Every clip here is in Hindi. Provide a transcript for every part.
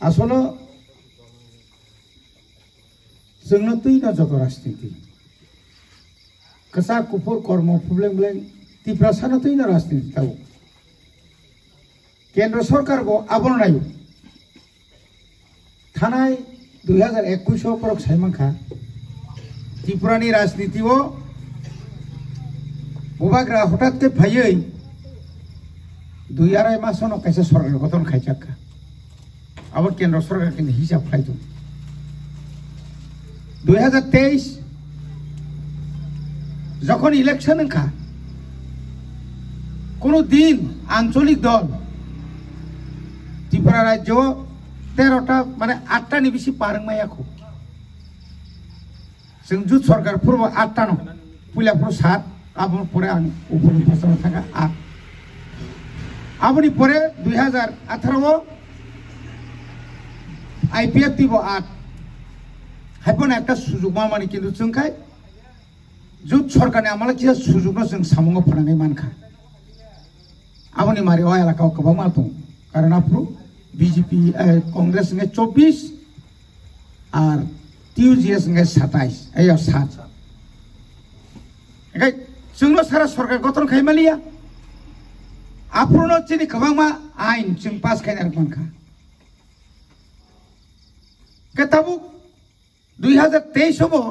আসলে जोंनो तैनो जत राजनीति कसा कुफुर कर्म फुबलें ब्लें तिप्रासानो तैनो राजनीति ताऊ केंद्र सरकार को आबोन नायु थानाय 2021 परक साइमांखा त्रिपुरानि राजनीति वो बुबाग्रा हठात के फायै 2-2.5 मासनो कैसे सरकार गठन खायचाका अब केंद्र सरकार के हिसाब खायदो 2023 যখন ইলেকশন খা কোন দিন আঞ্চলিক দল ত্রিপুরা রাজ্য 13টা মানে 8টা নি বেশি পারংমায়াখো जों जुत सरकार पूर्व 8टा न पुलियापुर 7 आबोन परे आं उपरि फसल थाका 8 आबोनि परे 2018 आईपीएफ दिबो 8 हाइपन একটা সুযোগ মামানি কিন্তু जोंखाय जुत सरकारनि आमाला किया सुजुगनो जों सामुंगो फनाङै मानखा आबोनि मारि अ एलाकाव गोबां मा दं कारण आप्रु बीजेपी कांग्रेस ने 24 और टीयूजीएस ने 27 एयो 7 एकाय जोंनो सारा सरकार गठन खायमालिया आप्रुनो चिनि गोबां मा आइन जों पास खायनार मानखा केताबु 2023 हबो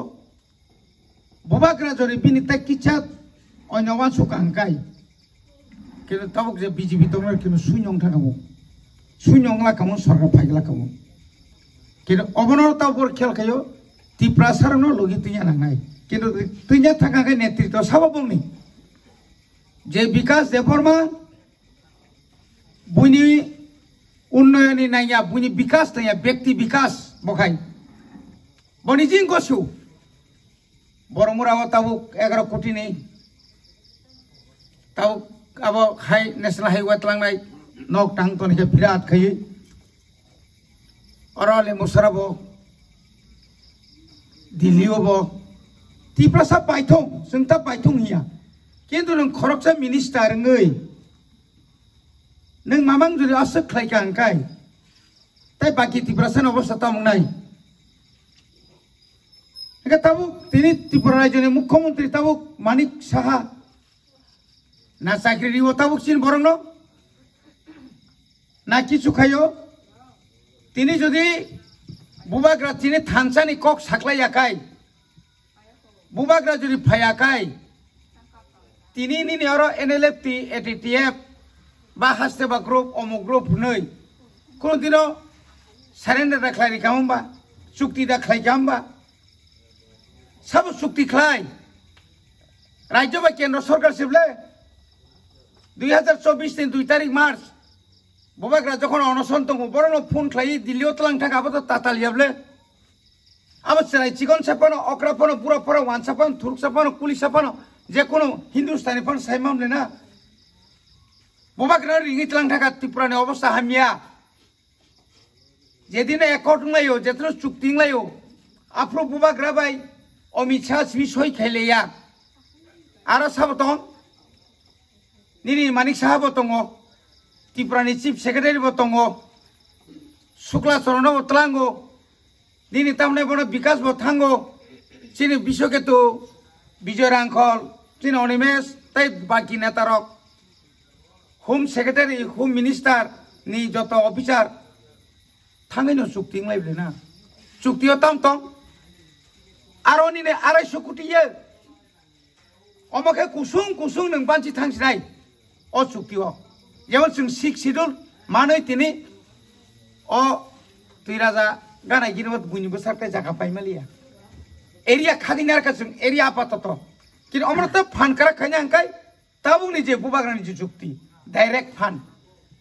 बुबाग्रा जरे बिनिता किचा अन्यवा सुकांकाय किन्तु ताबुक जे बीजेपी दंर किन्तु सुन्यं थाकामो सुन्यं लाकामो सरकार फाइगला कामो किन्तु अबनरता बर खेल खायो त्रिपुरा सारनो लगी तुया नांनाय किन्तु तुया थाकाके नेतृत्व साबाबंनि जे विकास देबरमा बुनि उन्नयननि नाया बुनि विकास तया व्यक्ति विकास बखाय बनिजिं गसु बरमुराव ताबुक 11 कोटी नहीं ताबुक अब हाई नेशनल हाईवे तलांनाय नक टांग तो निके बिराट खायो अराले मुसराबो दिल्लीबो तिप्रासा पाइथं जोंता पाइथं हिया किन्तु नों खरकसा मिनिस्टार ngै नों मामां जुदि असक खायका अंकाय ताई बाकी तिप्रासा अवस्था तामंनाय ताबुक तिनी त्रिपुरा राज्यनि मुख्यमंत्री ताबुक मानिक साहा ना चाकरी दिबो ताबुक चिन बरंग ना किछु खायो तिनी जदि बुबाग्रा तिनी थानसानि कक साख्लायाखाय बुबाग्रा जदि फायाखाय तिनी निनि आरो एनएलएफटी एटीटीएफ बा हास्तेबा ग्रुप अमुक ग्रुप नै कोन दिनो सारेन्डार दाखलारि खामबा चुक्ति दाखलाय खामबा सब चुक्ति खाय राज्य बा केंद्र सरकार सिबले 2024 दिन 2 तारिख मार्च बुबाग्रा जखन अनशन दङ बरनो फोन खाय दिल्लीयाव तलां थाखाबो तो तातालियाबले अब चराय चिकन सापानो अक्रापानो पुरापानो वानसापानो थुरकसापानो कुलिसापानो जे कोनो हिंदुस्तानी फन साइमामले ना बुबाग्रा रिङि तलां थाखा त्रिपुरानि अवस्था हामिया जेदिन एकर्ड लायो जेतनो चुक्ति लायो आफ्रो बुबाग्रा बाय अमित शाह विषय खेलेया आरो साबतन निनि मानिक साहाबो दङ त्रिपुरानि चीफ सेक्रेटारिबो दङ शुक्ला चरणबो तलांगो निनि तामने बनो विकासबो थांगो चिनि विश्वकेतु विजय रांखल चिनि अनिमेश ताई बाकी नेतारक होम सेक्रेटारि होम मिनिस्टार नि जत अफिसार थाङैनो चुक्ति लायबले ना चुक्तियाव तामतं आरो निने 250 कोटी ये अमके कुसुं कुसुं नों बानसि थांसिनाय अ चुक्तियाव जेमन जों 6 शिड्यूल मानै तिनि अ 2 राजा गानाय गिनबत बुनिबो सरकार जागा पाइमालिया एरिया खागिनारका जों एरिया आपातत किन अमरत फान करा खायना अंकाय ताबुनि जे बुबाग्रानि जे चुक्ति डाइरेक्ट फान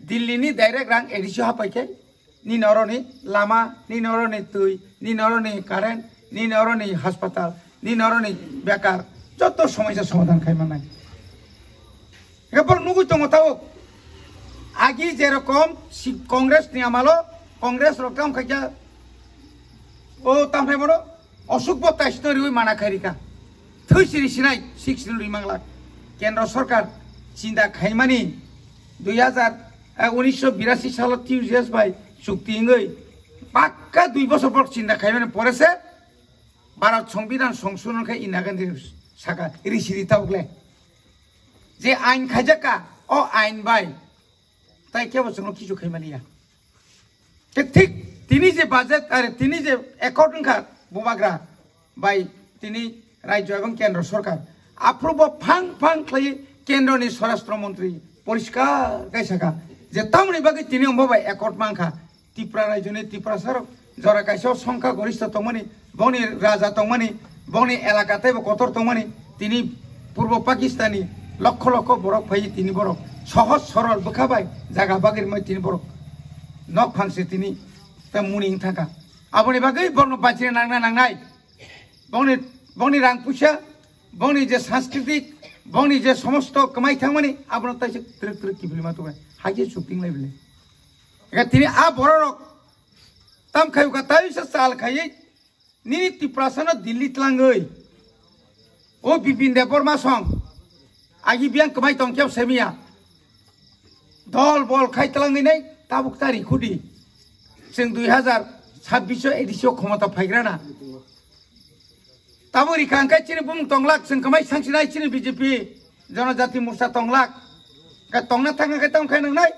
दिल्लीनि डाइरेक्ट रां एडिसि हापायखे नि नरनि लामा नि नरनि तुई नि नरनि कारेन्ट नि नरनि हासपाताल नि नरनि बेकार जत समस्या समाधान खायमानाय एबार नुगु दङ ताव आगि जेरकम कांग्रेस नि आमालो कांग्रेस रकम खायजा ओ तामफ्राय बरो अशोक बताइसनरि माना खारिका थैसिरि सिनाय 6 रिमांला केंद्र सरकार चिन्ता खायमानि 1982 साल टीयूजीएस बाय चुक्ति ngै পাক্কা 2 বছর পর চিন্তা খাইবেন পরেছে ভারত সংবিধান সংশোধন খাই ইন্দিরা গান্ধীর শাখা ঋষি দিতা বলে যে আইন খাইজাকা ও আইন বাই তাই কে বছর কিছু খাইমালিয়া ঠিক তিনি যে বাজেট আর তিনি যে অ্যাকর্ডিং খা বুমাগ্রা বাই তিনি রাজ্য এবং কেন্দ্র সরকার আপ্রুভ ফাং ফাং খাই কেন্দ্রনি স্বরাষ্ট্রমন্ত্রী পরিষ্কার গাইসাকা যে তামনি বাকি তিনি অম্বাই অ্যাকর্ড মাংখা ত্রিপুরা রাজ্যনি ত্রিপুরা সরক জরা কাইসাও সংখ্যা গরিষ্ঠ তমানি বনি রাজা তমানি বনি এলাকাতে কতর তমানি তিনি পূর্ব পাকিস্তানি লক্ষ লক্ষ বরফ ফাই তিনি বরফ সহজ সরল বোখাবাই জায়গা বাগির মই তিনি বরফ নখ ফাংসে তিনি তা মুনিং থাকা আপনি বাকি বর্ণ বাঁচিয়ে নাংনাই বনি রাং পুষা বনি যে সাংস্কৃতিক বনি যে সমস্ত কামাই থাকমানি আপনার তাই ট্রেক ট্রেক কি বলি মাতো হাইজে শুটিং লাই বলে তিনি আ বড় রক তাম খাইকা তাই চাল খাইয়ে নিনি ত্রিপুরাসানো দিল্লি তলাঙ্গই ও বিপিন দেবর মাসং আগে বিয়াং কামাই তংকেও সেমিয়া দল বল খাই তলাঙ্গই নাই তাবুক তারিখ খুদি जों 2026 एडिसियाव क्षमता फायग्रा ना ताबो रिखांखाय चिनि बुं तंलाक जों कमाय सांसिनाय चिनि बीजेपी जनजाति मोर्चा तंलाक का तंना थांगाय तंखाय नंनाय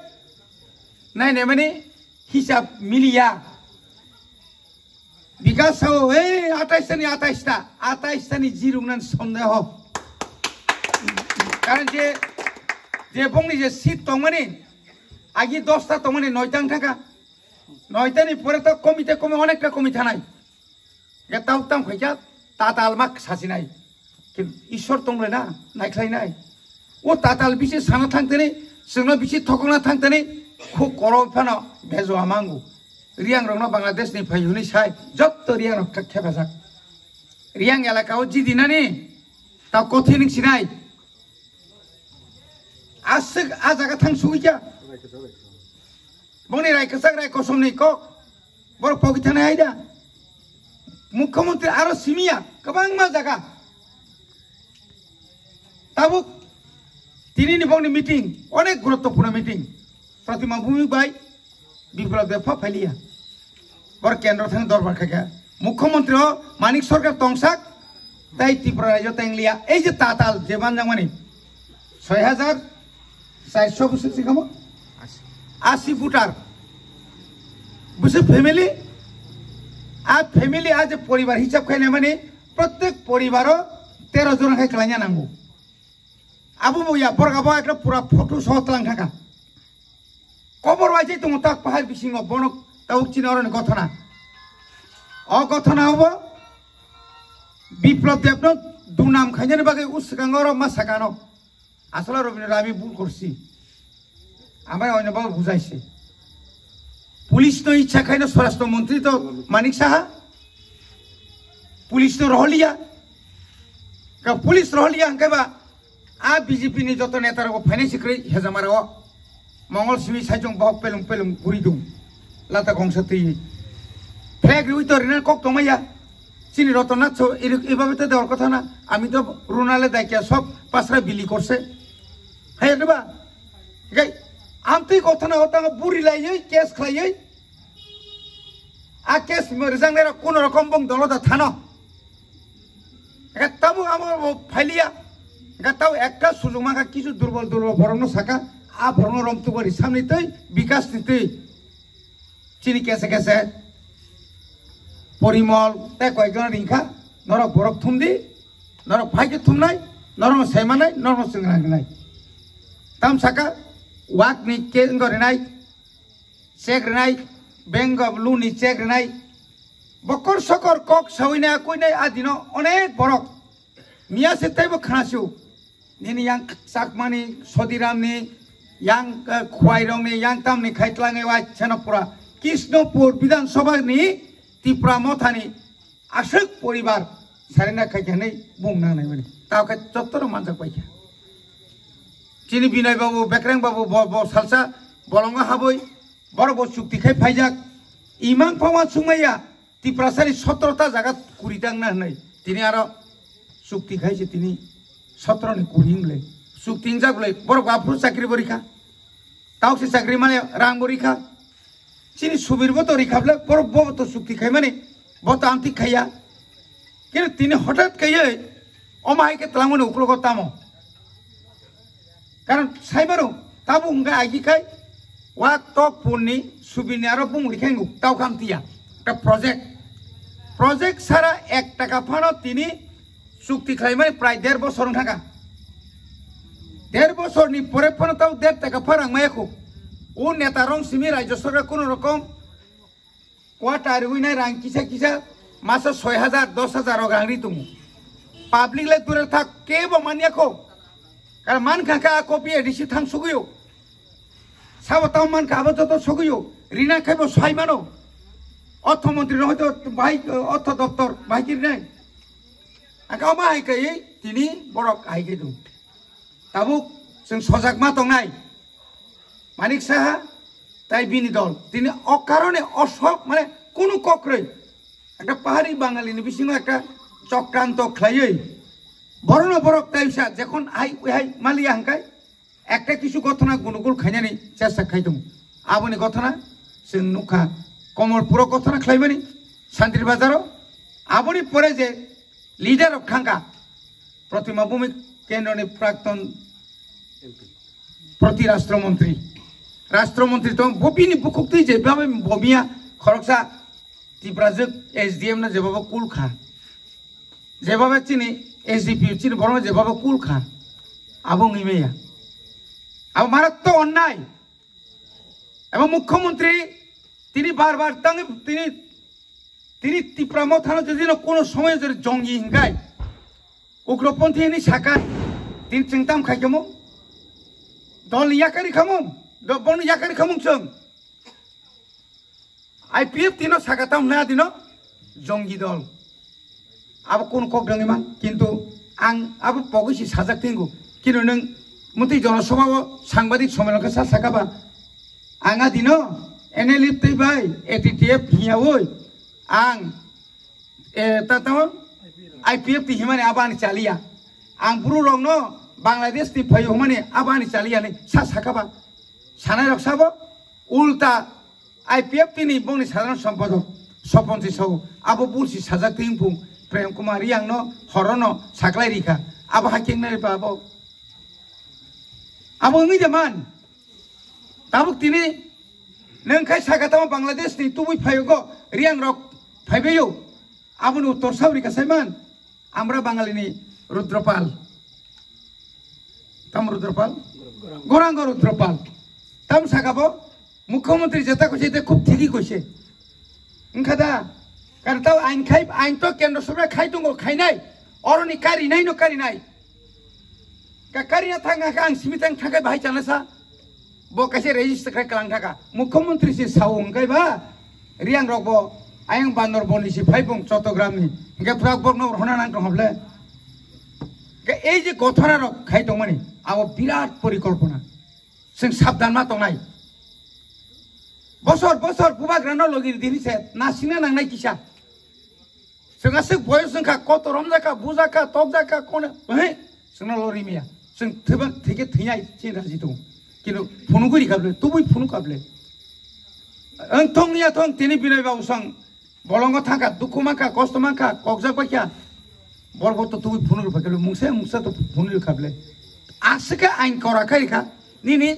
नायने माने हिसाब मिलिया बिगासाव ए 28 ता नि जिरुंनान सन्देह कारण जे बुंनि जे सीट तंमानि आगि 10 ता तंमानि 9 तां थाका 9 तानि परे तो कमिटे कमे अनेकटा कमिटा नाय गेताव ताम खैजा ताताल माक सासिनाय कि ईश्वर तंले ना नायख्लायनाय ओ ताताल बिसे साना थांतने जोंना बिसे थकना थांतने खो करफाना भेजो आमांगु रियां रंना बांग्लादेश नि फायहुनि साय जत्त रियां रक खेबाजाक रियां एलाकाव जि दिनानि ता कथिनिं सिनाय आसक आजागा थां सुइजा बंनि रायखसाक रायखसमनि क बर पगिथाने आयदा मुख्यमंत्री आरो सिमिया गोबां मा जागा ताबो दिनैनि बंनि मिटिं अनेक गुरुत्वपूर्ण मिटिं प्रतिमा भूमि बाय बिप्लब देफा फालिया बर केंद्र थां दरबार खागा मुख्यमंत्री मानिक सरकार तंसाक ताई त्रिपुरा राज्य तेंगलिया এই যে তাতাল যে বানজামানি 6400 বছর সিকামো 80 ফুটার বুঝে ফ্যামিলি আর ফ্যামিলি আজ পরিবার হিসাব খাইলে মানে প্রত্যেক পরিবারও 13 জন খাই ক্লাইয়া নাঙ্গো আবু বইয়া বরগাবো একটা পুরা ফটো সহ তলাং থাকা কবর বাজে তো তাক পাহাড় বিসিং বনক তাও চিনরন ঘটনা অঘটনা হবো বিপ্লব দেব দুনাম খাইজানি বাকি উসকাঙ্গর মাসাকানো আসলে রবীন্দ্র আমি ভুল করছি আমার অন্যভাবে বুঝাইছে পুলিশ তো ইচ্ছা খাইনো স্বরাষ্ট্রমন্ত্রী তো মানিক সাহা পুলিশ তো রহলিয়া পুলিশ রহলিয়া হাঙ্কাইবা आ बीजेपी नि जत नेतार फाइनेंस क्रै हेजामार मंगल सिमी साइजों बहक पेलुं पेलुं गुरिदुं लाता गंसती फ्लैग रुई तो रिना कक तमाया चिनि रतनाथ एभाबे तो देওয়ার কথা না আমি তো রুনালে দাইকিয়া সব পাসরা বিলি করছে হ্যাঁ দেবা গাই আমতেই কথা না হতা বুড়ি লাইयै কেস খাইयै आ केस मोजांनेर কোন রকম বং দলদা থানো তাবু আমার ফাইলিয়া গাতাও একটা সুযোগ মাখা কিছু দুর্বল দুর্বল বরণ শাখা আ বরণ রমতু করি সামনেতেই বিকাশ নিতেই চিনি কেসে কেসে পরিমল তাই কয়েকজন রিঙ্খা নরক বরফ থুমদি নরক ফাইকে থুমনাই নরম সেমানাই নরম সিংরাই তাম শাখা ওয়াক নি কেঙ্গ রেনাই চেক রেনাই বেঙ্গ লুনি চেক রেনাই বকর সকর কক সাউইনা কইনাই আদিন অনেক বরক মিয়া সেটাইবো খানাসিও Nini yang sakmani Sodiramni yang Khwairongni yang tamni khaitlangai wa Chanapura Kishnopur Bidhan Sabha ni Tripura Mothani Ashok poribar sarena khaithanai bungna nai bani tao ka chottor manjak paikha Chini Binay babu Bekrang babu bo salsa bolonga haboi boro bo chukti khai phaijak imang pawan sumaya Tripura sari 17 ta jaga kuritang na nai tini aro chukti khaise tini 17 ni kuringle sukting jakle bor gapru chakri borikha taw se chakri mane rang borikha চিনি সুবির বতো রিখাবলে বড় বতো চুক্তি খাই মানে বতো আন্তি খাইয়া কিন্তু তিনি হঠাৎ খাইয়ে অমাহাইকে তালামনে উকলগত তামো কারণ সাইবারও তাবো উঙ্গা আইগি খাই ওয়া টক পুননি সুবিনি আরো বুমুরি খাই তাও কামতিয়া একটা প্রজেক্ট ছাড়া 1 টাকা ফানো তিনি চুক্তি খাই মানে প্রায় 1.5 বছর থাকা 1.5 বছরনি পরে ফানো তাও 1.5 টাকা ফারাং মায়াখো ও নেতা রং সিমি রাজ্য সরকার কোন রকম কোয়ার্টার উইনাই রাং কিসা মাসে 6,000 10,000 রাংরি তুমু পাবলিক লাই দূরে থাক কেবো মানিয়াখো কারণ মান খাকা কপি এডিসি থাং সুগিও সাবতাও মান খাবো যত সুগিও রিনা খাইবো 6 মানো অর্থমন্ত্রী হয়তো ভাই অর্থ দপ্তর ভাইকির নাই আকাও বাহাইকাই তিনি বড় আইকে দু তাবুক जों সজাগ মা তংনাই মানিক সাহা তাই বিনি দল তিনি অকারণে অসব মানে কোনো ককরে একটা পাহাড়ি বাঙালিনি বিসিং একটা চক্রান্ত খাইই বড় বড় তাইসা যখন হাই মালিয়া হাঙ্কাই একটা কিছু ঘটনা গুণগুল খাইনানি চেষ্টা খাইদম আবনি ঘটনা जों নুখা কমল পুরো ঘটনা খাইবানি শান্তির বাজারও আবনি পরে যে লিডার অফ খাঙ্কা প্রতিমা ভূমি কেন্দ্রনি প্রাক্তন প্রতি রাষ্ট্রমন্ত্রী তো বপিনি বুকুক্তি যেভাবে বমিয়া খরকসা ত্রিপুরাজক SDM না যেভাবে কুল খা যেভাবে চিনি SDP চিনি বড় যেভাবে কুল খা আবং ইমেয়া আব মারাত্মক অন্যায় এবং মুখ্যমন্ত্রী তিনি বারবার তিনি ত্রিপুরা মথানো যদি কোনো সময় যদি জঙ্গি হিংগায় উগ্রপন্থী শাখায় তিনি চিন্তাম খাইকেমো দল ইয়াকারি খামুং বন ইয়াকারি খামুং जों IPF তিনো সাকাতাম না দিনো জঙ্গি দল আবো কোন কক দङिमान কিন্তু আং আবো পগিসি সাজাক তিंगु কিন্তু নों মন্ত্রী জনসভা সাংবাদিক সম্মেলনকে সাকাবা আঙা দিনো NLF তৈবাই ATTF হিয়াওই আং তাতাম IPF তি হিমানে আবানি চালিয়া आं पुरु रंनो बांग्लादेश नि फैयो माने आबानि चालियाने साकाबा सानाय रक्साबो उल्टा IPF तिनि बंनि साधारण सम्पादक सपनसि सौ आबो बुलसि साजाक तिंफु प्रेम कुमार यांनो हरनो साक्लाय रिखा आबो हाकिं नाय बाबो आबो ngि देमान ताबुक तिनि नोंखाय सागाताव बांग्लादेश नि तुबुय फैयो रियां रक फैबेयो आबोनि उत्तर सावरिका सायमान आमरा बांगालिनि रुद्रपाल तम रुद्रपाल गोरांग रुद्रपाल तम साकाबो मुख्यमंत्री जेता कइसे खूब ठीकই কইছে ओंखादा कारण ताव आइन तो केंद्र सरकार खाइ दङ खाइनाय अरनि कारि नाय न कारि नाय का कारिना थांगा आं सिमितां थाखाय बाहाय जानोसा बो कासे रेजिस्टार खालाम थाका मुख्यमंत्री से साव ओंगायबा रियां रगबो आयं बानर बनिसि फाइबुं चट्टग्रामनि ओंगा फ्राक बगनो हना नां दङब्ले এই যে ঘটনা খাই দं माने आबो बिराट परिकल्पना जों साबधान मा दंनाय बसर बुबाग्रानो लगिर दिनिसे नासिना नांनाय किसा जोंहासो बयस जोंखा कत रमजाका बुजाका तबजाका कोन हे जोंना लरिमिया जों थेबा थेके थैनाय चिराजि दं किन्तु फनुगुरि काबले तुबुय फनु काबले ओं थंनिया थं तिनि बिनाय बाउसां बलंग थांका दुखुमाखा कष्टमाखा कगजाबाखा बरगत तुबुय फनु रुपाकले मुंसा तो फनु काबले आसके आइन कराखैखा निनि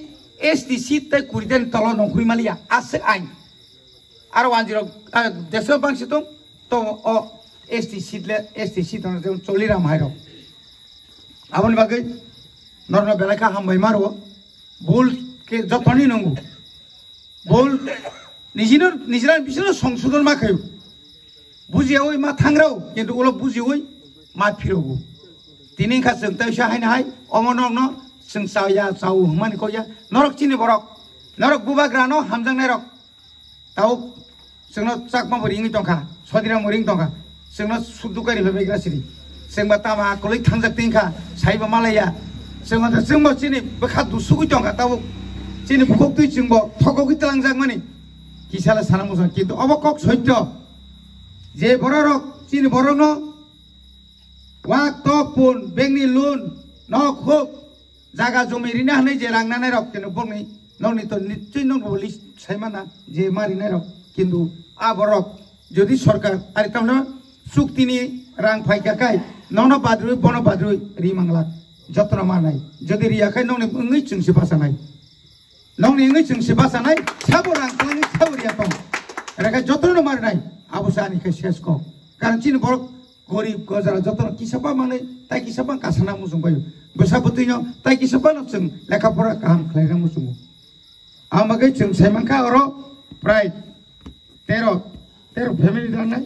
STC तै कुरिदेन तल नखुइ मालिया आसे आइन आरो 10 देशो बांसि दं तो अ STC तो जों चलिराम हायरो आबनि बागै नरना बेलाखा हामबाय मारो बोल के जतनि नंगु बोल निजिरा बिसोर संशोधन माखायो बुजियावै मा थांग्राव किन्तु उल बुजियावै मा फिरगु तिनि खा जों तैसा हायना हाय अमननो जों साया साउ हमानि कोया नरक चिनि बरक नरक बुबाग्रानो हामजांनाय रक ताव जोंनो चाकमा बरिङि दंखा सदिरा मरिं दंखा जोंनो सुदुकारि बेबायग्रा सिरि जोंबा तामा कलै थांजाक तिंखा साइबा मालाया जोंबा चिनि बखा दुसुगै दंखा ताव चिनि बुखक दुइ जोंबो थगगै तलांजाक माने किसाला साना मुसा किन्तु अबकक सत्य जे बररक चिनि बरनो वाक तपुन बेंगनि लुन नखुक जागा जमिरिना हनै जे लांनानै रक किन्तु बंनि nong ni to nichoi nong boli saimana je mari nai rok kintu aborok jodi sarkar ari tamna suktini rang phaika kai nongna badrui bono badrui ri mangla jotna manai jodi riyakai nong ni ngai chungsi basanai nong ni ngai chungsi basanai sabo rang tlang sabo riya tong reka jotna marnai abusani ke sesko karan chin borok gorib gojara jotna kisapa manai tai kisapa kasana musung bayu besa butunya tai kisapa no chung lekha pora kaham khlaira musung amagai chung saimangka oro prai 13 family danai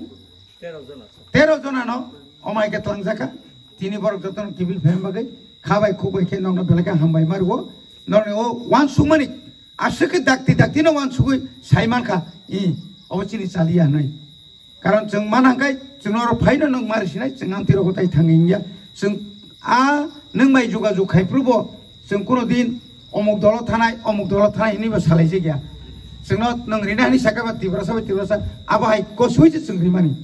13 jona no omai ke tlang jaka tini borok jotna kibil fam bagai khabai khubai ke nong belaka hambai marwo nong o wan sumani asake dakti no wan sugui saimanka I obachini chalia nai karon chung manangkai chung oro phaino nong marisinai chung antiro gotai thangingya chung a nong mai juga ju khaiprubo chung kono din omuk dolo thanai ni ba salai je gya chung no nong rina ni sakaba tibrasa abai kosui je chung rimani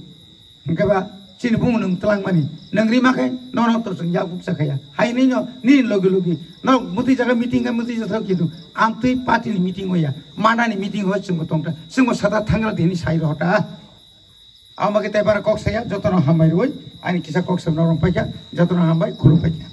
ngaba chin bung nong tlang mani nong rima kai no to chung ya buk sakaya hai ni no ni logi no muti jaga meeting ka muti jatha kitu amtui party ni meeting hoya mana ni meeting ho chung tongta chung sada thangra deni sai rota amake tebara kok saya jotono hambai roi ani kisa kok sam norong paja jotono hambai khulu paja